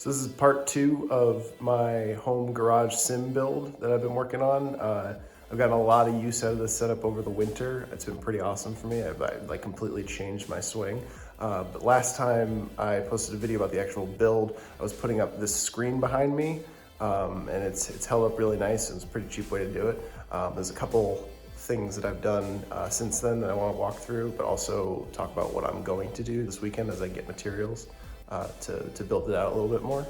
So this is part 2 of my home garage sim build that I've been working on. I've gotten a lot of use out of this setup over the winter. It's been pretty awesome for me. I've like completely changed my swing. But last time I posted a video about the actual build, I was putting up this screen behind me, and it's held up really nice, and it's a pretty cheap way to do it. There's a couple things that I've done since then that I want to walk through, but also talk about what I'm going to do this weekend as I get materials to build it out a little bit more.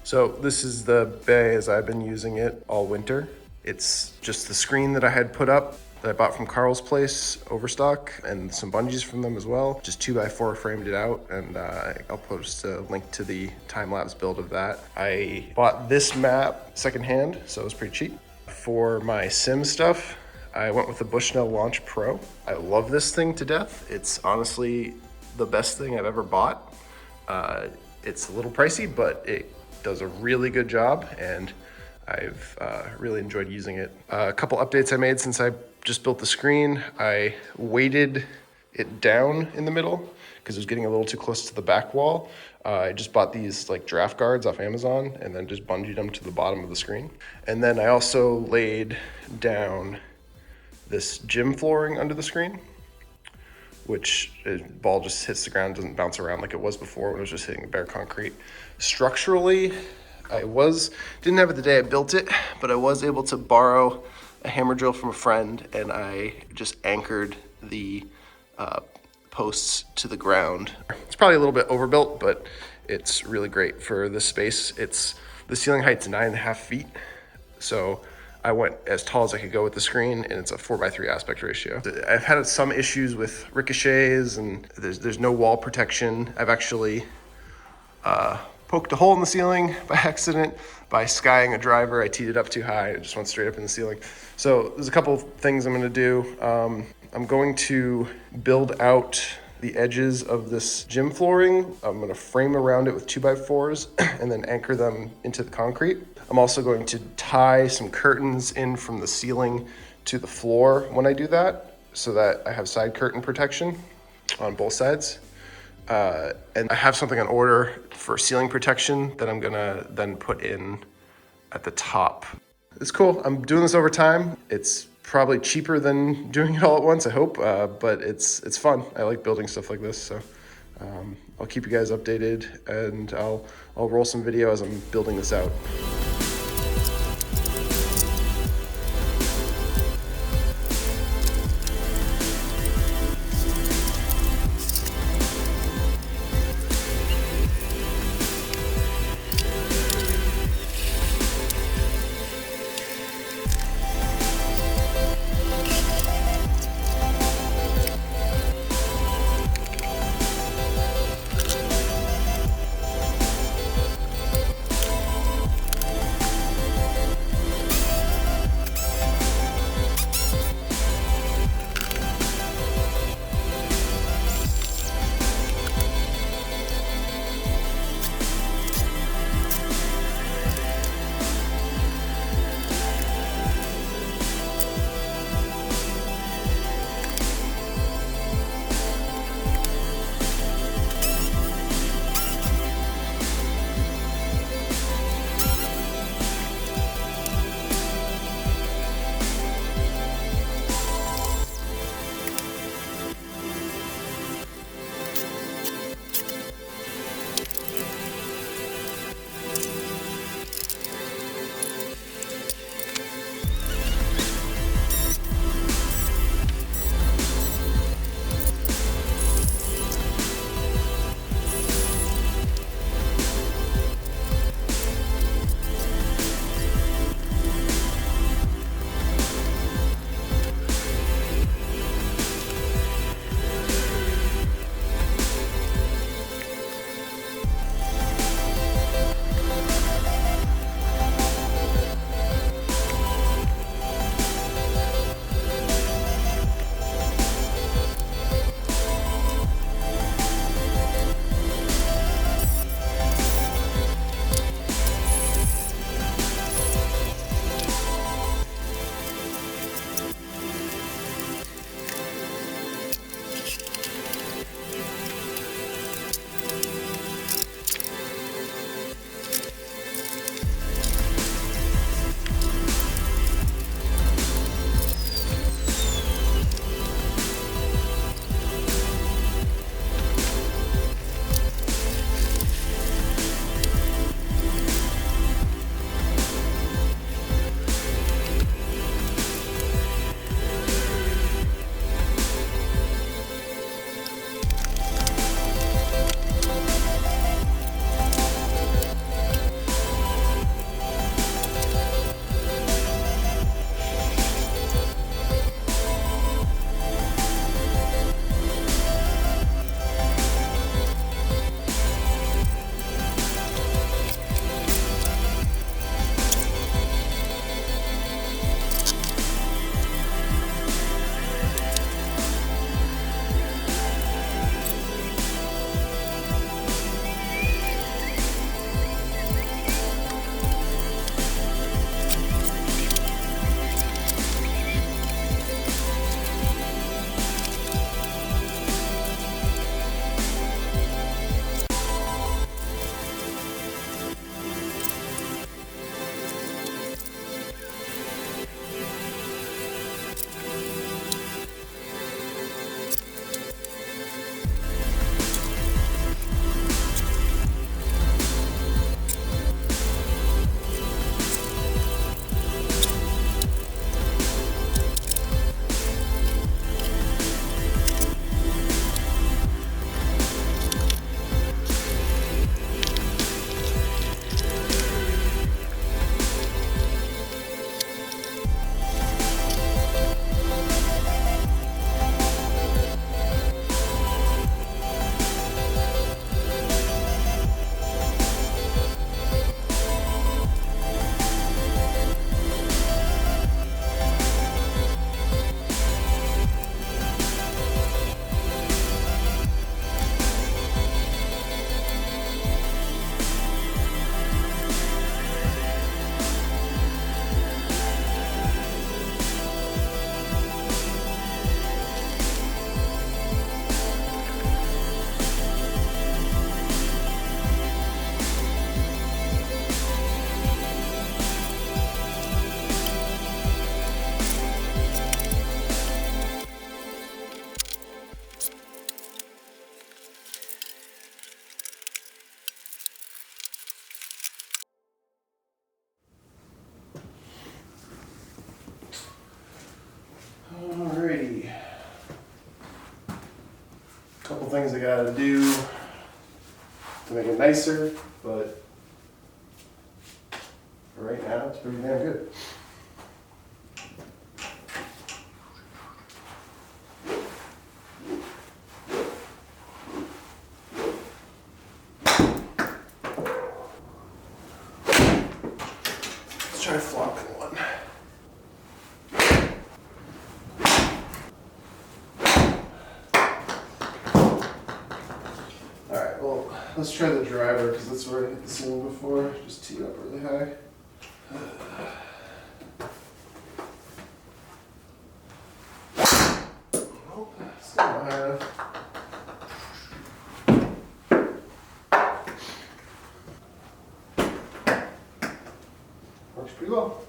So this is the bay as I've been using it all winter. It's just the screen that I had put up that I bought from Carl's place, Overstock, and some bungees from them as well. Just 2x4 framed it out, and I'll post a link to the time-lapse build of that. I bought this map secondhand, so it was pretty cheap. For my sim stuff, I went with the Bushnell Launch Pro. I love this thing to death. It's honestly the best thing I've ever bought. It's a little pricey, but it does a really good job, and I've really enjoyed using it. A couple updates I made since I just built the screen. I weighted it down in the middle because it was getting a little too close to the back wall. I just bought these like draft guards off Amazon and then just bungeed them to the bottom of the screen. And then I also laid down this gym flooring under the screen, which ball just hits the ground, doesn't bounce around like it was before when it was just hitting the bare concrete. Structurally, didn't have it the day I built it, but I was able to borrow a hammer drill from a friend, and I just anchored the posts to the ground. It's probably a little bit overbuilt, but it's really great for this space. The ceiling height's 9.5 feet, so I went as tall as I could go with the screen, and it's a 4:3 aspect ratio. I've had some issues with ricochets, and there's no wall protection. I've actually poked a hole in the ceiling by accident by skying a driver. I teed it up too high. It just went straight up in the ceiling. So there's a couple things I'm gonna do. I'm going to build out the edges of this gym flooring. I'm gonna frame around it with 2x4s and then anchor them into the concrete. I'm also going to tie some curtains in from the ceiling to the floor when I do that, so that I have side curtain protection on both sides. And I have something on order for ceiling protection that I'm gonna then put in at the top. It's cool. I'm doing this over time. It's probably cheaper than doing it all at once, I hope, but it's fun. I like building stuff like this, so I'll keep you guys updated, and I'll roll some video as I'm building this out. things I gotta do to make it nicer, but for right now, it's pretty damn good. Let's try flopping one. Alright, well, let's try the driver because that's where I hit the ceiling before. Just tee it up really high. Nope, still not high enough. Works pretty well.